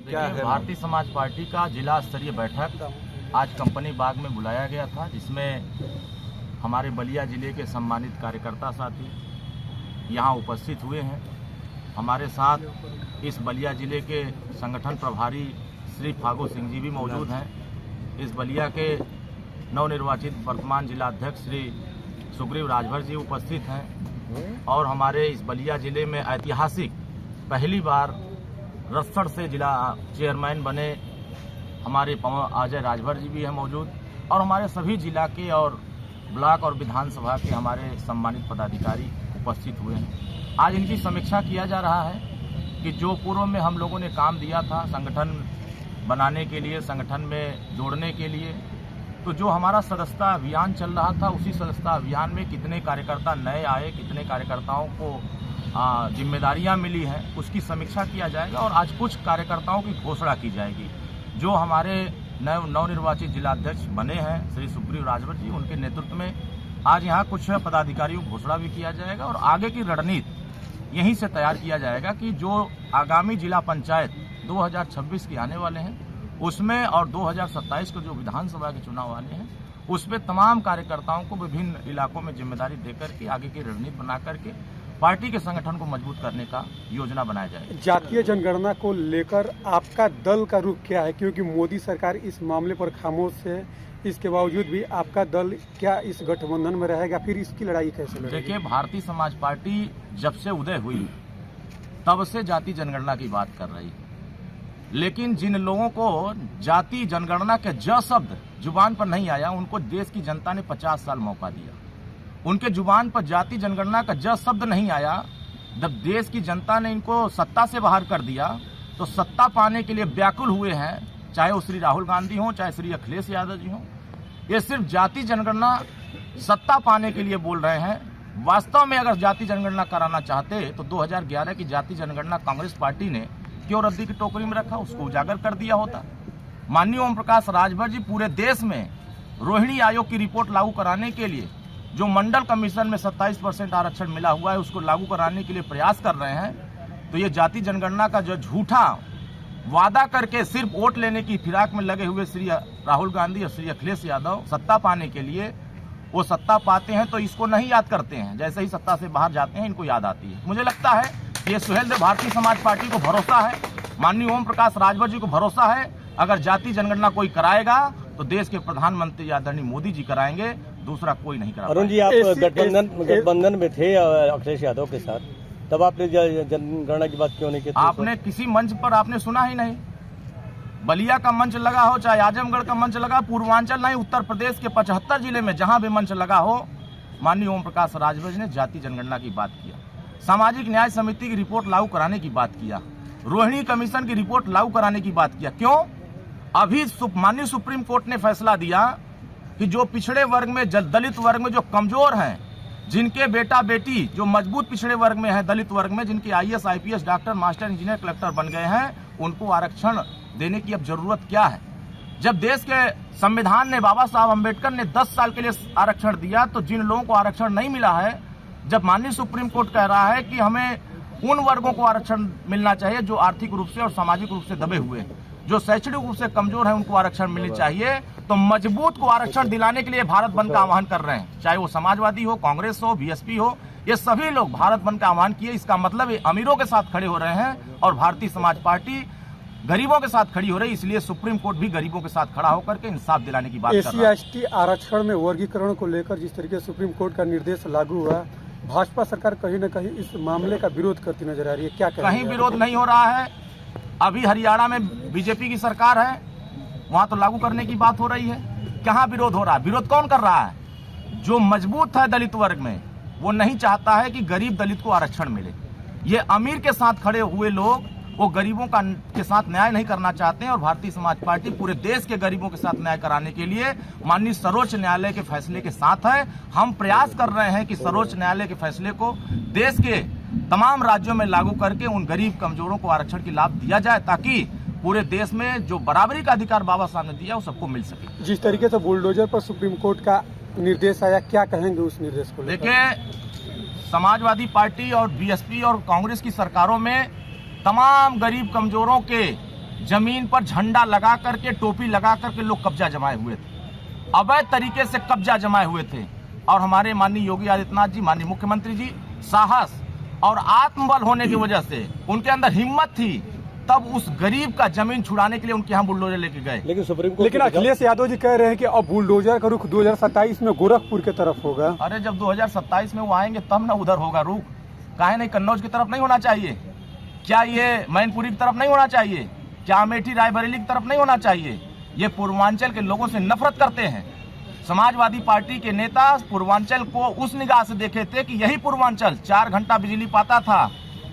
क्या है? भारतीय समाज पार्टी का जिला स्तरीय बैठक आज कंपनी बाग में बुलाया गया था, जिसमें हमारे बलिया जिले के सम्मानित कार्यकर्ता साथी यहाँ उपस्थित हुए हैं। हमारे साथ इस बलिया जिले के संगठन प्रभारी श्री फागू सिंह जी भी मौजूद हैं। इस बलिया के नवनिर्वाचित वर्तमान जिला अध्यक्ष श्री सुग्रीव राजभर जी उपस्थित हैं और हमारे इस बलिया जिले में ऐतिहासिक पहली बार रसड़ से जिला चेयरमैन बने हमारे अजय राजभर जी भी हैं मौजूद और हमारे सभी जिला के और ब्लॉक और विधानसभा के हमारे सम्मानित पदाधिकारी उपस्थित हुए हैं। आज इनकी समीक्षा किया जा रहा है कि जो पूर्व में हम लोगों ने काम दिया था संगठन बनाने के लिए, संगठन में जोड़ने के लिए, तो जो हमारा सदस्यता अभियान चल रहा था उसी सदस्यता अभियान में कितने कार्यकर्ता नए आए, कितने कार्यकर्ताओं को जिम्मेदारियां मिली हैं, उसकी समीक्षा किया जाएगा और आज कुछ कार्यकर्ताओं की घोषणा की जाएगी। जो हमारे नवनिर्वाचित जिलाध्यक्ष बने हैं श्री सुग्रीव राजभर जी, उनके नेतृत्व में आज यहाँ कुछ पदाधिकारियों की घोषणा भी किया जाएगा और आगे की रणनीति यहीं से तैयार किया जाएगा कि जो आगामी जिला पंचायत 2026 के आने वाले हैं उसमें और 2027 के जो विधानसभा के चुनाव आने हैं उसमें तमाम कार्यकर्ताओं को विभिन्न इलाकों में जिम्मेदारी देकर के आगे की रणनीति बना करके पार्टी के संगठन को मजबूत करने का योजना बनाया जाएगा। जातीय जनगणना को लेकर आपका दल का रुख क्या है, क्योंकि मोदी सरकार इस मामले पर खामोश है, इसके बावजूद भी आपका दल क्या इस गठबंधन में रहेगा, फिर इसकी लड़ाई कैसे लड़ेगी? देखिए, भारतीय समाज पार्टी जब से उदय हुई तब से जाति जनगणना की बात कर रही है, लेकिन जिन लोगों को जाति जनगणना के ज शब्द जुबान पर नहीं आया उनको देश की जनता ने 50 साल मौका दिया। उनके जुबान पर जाति जनगणना का ज शब्द नहीं आया, जब देश की जनता ने इनको सत्ता से बाहर कर दिया तो सत्ता पाने के लिए व्याकुल हुए हैं, चाहे वो श्री राहुल गांधी हो, चाहे श्री अखिलेश यादव जी हो। ये सिर्फ जाति जनगणना सत्ता पाने के लिए बोल रहे हैं। वास्तव में अगर जाति जनगणना कराना चाहते तो 2011 की जाति जनगणना कांग्रेस पार्टी ने क्यों रद्दी की टोकरी में रखा, उसको उजागर कर दिया होता। माननीय ओम प्रकाश राजभर जी पूरे देश में रोहिणी आयोग की रिपोर्ट लागू कराने के लिए जो मंडल कमीशन में 27% आरक्षण मिला हुआ है उसको लागू कराने के लिए प्रयास कर रहे हैं। तो ये जाति जनगणना का जो झूठा वादा करके सिर्फ वोट लेने की फिराक में लगे हुए श्री राहुल गांधी और श्री अखिलेश यादव सत्ता पाने के लिए वो सत्ता पाते हैं तो इसको नहीं याद करते हैं, जैसे ही सत्ता से बाहर जाते हैं इनको याद आती है। मुझे लगता है कि ये सुहेलदेव भारतीय समाज पार्टी को भरोसा है, माननीय ओम प्रकाश राजभर जी को भरोसा है, अगर जाति जनगणना कोई कराएगा तो देश के प्रधानमंत्री आदरणीय मोदी जी कराएंगे, दूसरा कोई नहीं कराएगा। अरुण जी, आप गठबंधन में थे अखिलेश यादव के साथ, तब आपने जनगणना की बात क्यों नहीं की? आपने किसी मंच पर आपने सुना ही नहीं। बलिया का मंच लगा हो, चाहे आजमगढ़ का मंच लगा, पूर्वांचल नहीं उत्तर प्रदेश के 75 जिले में जहां भी मंच लगा हो, माननीय ओम प्रकाश राजभर जी ने जाति जनगणना की बात किया, सामाजिक न्याय समिति की रिपोर्ट लागू कराने की बात किया, रोहिणी कमीशन की रिपोर्ट लागू कराने की बात किया। क्यों? अभी माननीय सुप्रीम कोर्ट ने फैसला दिया कि जो पिछड़े वर्ग में, दलित वर्ग में जो कमजोर हैं, जिनके बेटा बेटी जो मजबूत पिछड़े वर्ग में है, दलित वर्ग में जिनके IAS IPS doctor master engineer collector बन गए हैं, उनको आरक्षण देने की अब जरूरत क्या है? जब देश के संविधान ने, बाबा साहब अम्बेडकर ने 10 साल के लिए आरक्षण दिया, तो जिन लोगों को आरक्षण नहीं मिला है, जब माननीय सुप्रीम कोर्ट कह रहा है कि हमें उन वर्गों को आरक्षण मिलना चाहिए जो आर्थिक रूप से और सामाजिक रूप से दबे हुए हैं, जो शैक्षणिक रूप से कमजोर है, उनको आरक्षण मिलनी चाहिए, तो मजबूत को आरक्षण दिलाने के लिए भारत बंद का आह्वान कर रहे हैं, चाहे वो समाजवादी हो, कांग्रेस हो, BSP हो, ये सभी लोग भारत बंद का आह्वान किए। इसका मतलब ये अमीरों के साथ खड़े हो रहे हैं और भारतीय समाज पार्टी गरीबों के साथ खड़ी हो रही है, इसलिए सुप्रीम कोर्ट भी गरीबों के साथ खड़ा होकर के इंसाफ दिलाने की बात कर रहा है। SC/ST आरक्षण में वर्गीकरण को लेकर जिस तरीके से सुप्रीम कोर्ट का निर्देश लागू हुआ, भाजपा सरकार कहीं न कहीं इस मामले का विरोध करती नजर आ रही है, क्या कहीं विरोध नहीं हो रहा है। अभी हरियाणा में BJP की सरकार है, वहां तो लागू करने की बात हो रही है, कहां विरोध हो रहा है? विरोध कौन कर रहा है? जो मजबूत है दलित वर्ग में, वो नहीं चाहता है कि गरीब दलित को आरक्षण मिले। ये अमीर के साथ खड़े हुए लोग वो गरीबों का के साथ न्याय नहीं करना चाहते हैं और भारतीय समाज पार्टी पूरे देश के गरीबों के साथ न्याय कराने के लिए माननीय सर्वोच्च न्यायालय के फैसले के साथ है। हम प्रयास कर रहे हैं कि सर्वोच्च न्यायालय के फैसले को देश के तमाम राज्यों में लागू करके उन गरीब कमजोरों को आरक्षण की लाभ दिया जाए, ताकि पूरे देश में जो बराबरी का अधिकार बाबा साहब ने दिया वो सबको मिल सके। जिस तरीके से बुलडोजर पर सुप्रीम कोर्ट का निर्देश आया, क्या कहेंगे उस निर्देश को लेकर? देखिए, समाजवादी पार्टी और BSP और कांग्रेस की सरकारों में तमाम गरीब कमजोरों के जमीन पर झंडा लगा करके, टोपी लगा करके लोग कब्जा जमाए हुए थे, अवैध तरीके से कब्जा जमाए हुए थे। और हमारे माननीय योगी आदित्यनाथ जी, माननीय मुख्यमंत्री जी, साहस और आत्मबल होने की वजह से, उनके अंदर हिम्मत थी, तब उस गरीब का जमीन छुड़ाने के लिए उनके यहाँ बुलडोजर लेके गए। लेकिन सुप्रीम कोर्ट, लेकिन अखिलेश यादव जी कह रहे हैं कि अब बुलडोजर का रुख 2027 में गोरखपुर की तरफ होगा। अरे जब 2027 में वो आएंगे तब ना उधर होगा रुख, काहे नहीं कन्नौज की तरफ नहीं होना चाहिए? क्या ये मैनपुरी की तरफ नहीं होना चाहिए? क्या अमेठी रायबरेली की तरफ नहीं होना चाहिए? ये पूर्वांचल के लोगों से नफरत करते हैं। समाजवादी पार्टी के नेता पूर्वांचल को उस निगाह से देखे थे कि यही पूर्वांचल 4 घंटा बिजली पाता था,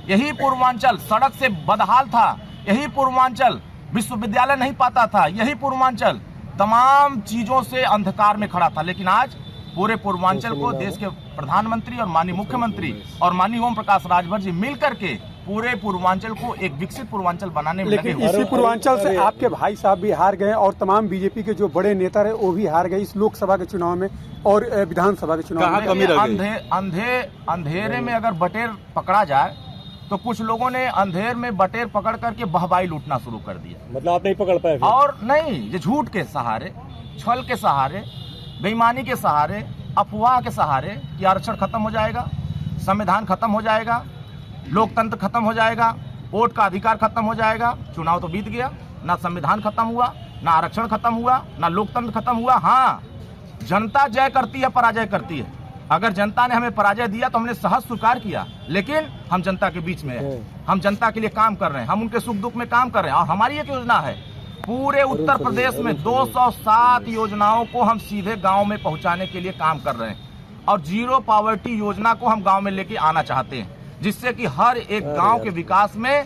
यही पूर्वांचल सड़क से बदहाल था, यही पूर्वांचल विश्वविद्यालय नहीं पाता था, यही पूर्वांचल तमाम चीजों से अंधकार में खड़ा था। लेकिन आज पूरे पूर्वांचल को देश के प्रधानमंत्री और माननीय मुख्यमंत्री और माननीय ओम प्रकाश राजभर जी मिल करके पूरे पूर्वांचल को एक विकसित पूर्वांचल बनाने में लगे लेकिन हुए। इसी पूर्वांचल से आपके भाई साहब भी हार गए और तमाम बीजेपी के जो बड़े नेता रहे वो भी हार गए इस लोकसभा के चुनाव में और विधानसभा के चुनाव में। अंधेरे में अगर बटेर पकड़ा जाए तो कुछ लोगों ने अंधेर में बटेर पकड़ करके बहबाई लूटना शुरू कर दिया। मतलब आप नहीं पकड़ पाए? और नहीं, ये झूठ के सहारे, छल के सहारे, बेईमानी के सहारे, अफवाह के सहारे कि आरक्षण खत्म हो जाएगा, संविधान खत्म हो जाएगा, लोकतंत्र खत्म हो जाएगा, वोट का अधिकार खत्म हो जाएगा। चुनाव तो बीत गया, ना संविधान खत्म हुआ, ना आरक्षण खत्म हुआ, ना लोकतंत्र खत्म हुआ। हाँ, जनता जय करती है, पराजय करती है। अगर जनता ने हमें पराजय दिया तो हमने सहज स्वीकार किया, लेकिन हम जनता के बीच में हैं, हम जनता के लिए काम कर रहे हैं, हम उनके सुख दुख में काम कर रहे हैं। और हमारी एक योजना है, पूरे उत्तर प्रदेश में 207 योजनाओं को हम सीधे गांव में पहुंचाने के लिए काम कर रहे हैं और जीरो पॉवर्टी योजना को हम गांव में लेके आना चाहते हैं, जिससे कि हर एक गांव के विकास में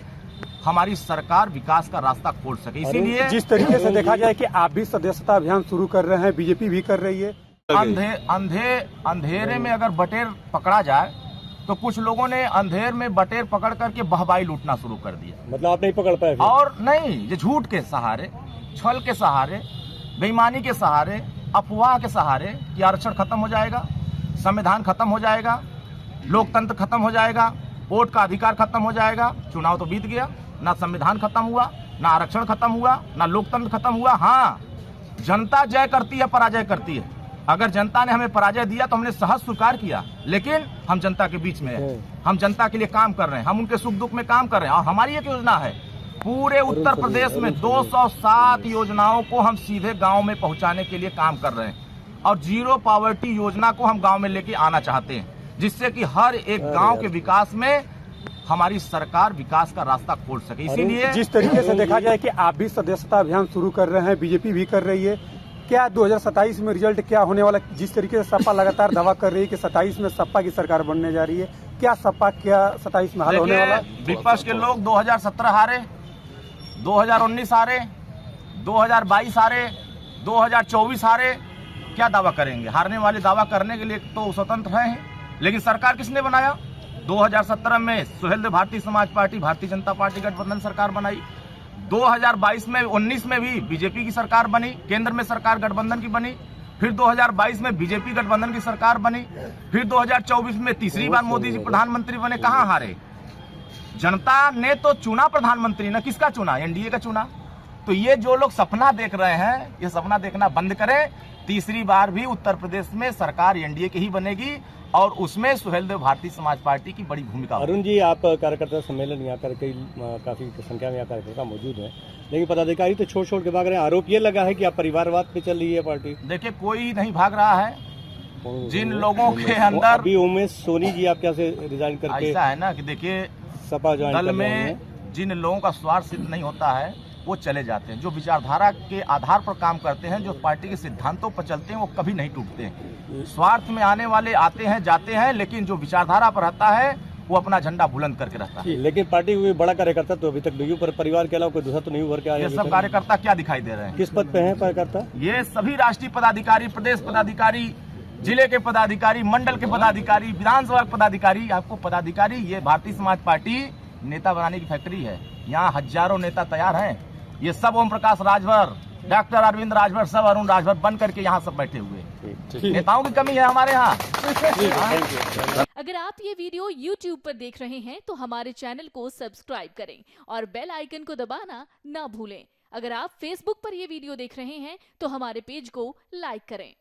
हमारी सरकार विकास का रास्ता खोल सके। इसीलिए जिस तरीके से देखा जाए कि आप भी सदस्यता अभियान शुरू कर रहे हैं, बीजेपी भी कर रही है। अंधेरे में अगर बटेर पकड़ा जाए तो कुछ लोगों ने अंधेर में बटेर पकड़ करके बहबाई लूटना शुरू कर दिया। मतलब आप नहीं पकड़ पाए? और नहीं, ये झूठ के सहारे, छल के सहारे, बेईमानी के सहारे, अफवाह के सहारे कि आरक्षण खत्म हो जाएगा, संविधान खत्म हो जाएगा, लोकतंत्र खत्म हो जाएगा, वोट का अधिकार खत्म हो जाएगा। चुनाव तो बीत गया, ना संविधान खत्म हुआ, ना आरक्षण खत्म हुआ, ना लोकतंत्र खत्म हुआ। हाँ, जनता जय करती है, पराजय करती है। अगर जनता ने हमें पराजय दिया तो हमने सहज स्वीकार किया, लेकिन हम जनता के बीच में हैं, हम जनता के लिए काम कर रहे हैं, हम उनके सुख दुख में काम कर रहे हैं। और हमारी एक योजना है, पूरे उत्तर प्रदेश में 207 योजनाओं को हम सीधे गांव में पहुंचाने के लिए काम कर रहे हैं और जीरो पॉवर्टी योजना को हम गांव में लेके आना चाहते हैं, जिससे कि हर एक गांव के विकास में हमारी सरकार विकास का रास्ता खोल सके। इसीलिए जिस तरीके से देखा जाए कि आप भी सदस्यता अभियान शुरू कर रहे हैं, बीजेपी भी कर रही है, क्या 2027 में रिजल्ट क्या होने वाला? जिस तरीके से सपा लगातार दावा कर रही है कि 27 में सपा की सरकार बनने जा रही है, क्या सपा क्या 27 में हल होने वाला? विपक्ष के लोग 2017 हारे, 2019 हारे, 2022 हारे, 2024 हारे, क्या दावा करेंगे? हारने वाले दावा करने के लिए तो स्वतंत्र हैं, लेकिन सरकार किसने बनाया? 2017 में सुहेलदेव भारतीय समाज पार्टी, भारतीय जनता पार्टी गठबंधन सरकार बनाई। 2022 में 19 में भी बीजेपी की सरकार बनी, केंद्र में सरकार गठबंधन की बनी, फिर 2022 में बीजेपी गठबंधन की सरकार बनी, फिर 2024 में तीसरी बार मोदी जी प्रधानमंत्री बने। कहां हारे? जनता ने तो चुना प्रधानमंत्री, ना किसका चुना? एनडीए का चुना। तो ये जो लोग सपना देख रहे हैं, ये सपना देखना बंद करें। तीसरी बार भी उत्तर प्रदेश में सरकार एनडीए की ही बनेगी और उसमें सुहेलदेव भारतीय समाज पार्टी की बड़ी भूमिका। अरुण जी, आप कार्यकर्ता सम्मेलन यहाँ कर काफी संख्या में यहाँ कार्यकर्ता मौजूद है, लेकिन पदाधिकारी तो छोड़ के भाग रहे हैं। आरोप ये लगा है कि आप परिवारवाद पे चल रही है पार्टी। देखिए, कोई नहीं भाग रहा है। जिन लोगों के अंदर अभी उमेश सोनी जी आप कैसे रिजाइन करके, ऐसा है ना कि देखिए, सपा दल में जिन लोगों का स्वार्थ सिद्ध नहीं होता है वो चले जाते हैं। जो विचारधारा के आधार पर काम करते हैं, जो पार्टी के सिद्धांतों पर चलते हैं, वो कभी नहीं टूटते हैं। स्वार्थ में आने वाले आते हैं, जाते हैं, लेकिन जो विचारधारा पर रहता है वो अपना झंडा बुलंद करके रहता है। लेकिन पार्टी कोई बड़ा कार्यकर्ता तो अभी तक नहीं, पर परिवार के अलावा कोई दूसरा तो नहीं उभर के आया। ये सब कार्यकर्ता क्या दिखाई दे रहे हैं? किस पद पे हैं कार्यकर्ता? ये सभी राष्ट्रीय पदाधिकारी, प्रदेश पदाधिकारी, जिले के पदाधिकारी, मंडल के पदाधिकारी, विधानसभा पदाधिकारी। आपको पदाधिकारी, ये भारतीय समाज पार्टी नेता बनाने की फैक्ट्री है। यहाँ हजारों नेता तैयार हैं। ये सब ओम प्रकाश राजभर, डॉक्टर अरविंद राजभर, सब अरुण राजभर बन करके यहाँ सब बैठे हुए। नेताओं की कमी है हमारे यहाँ। अगर आप ये वीडियो YouTube पर देख रहे हैं तो हमारे चैनल को सब्सक्राइब करें और बेल आइकन को दबाना ना भूलें। अगर आप Facebook पर ये वीडियो देख रहे हैं तो हमारे पेज को लाइक करें।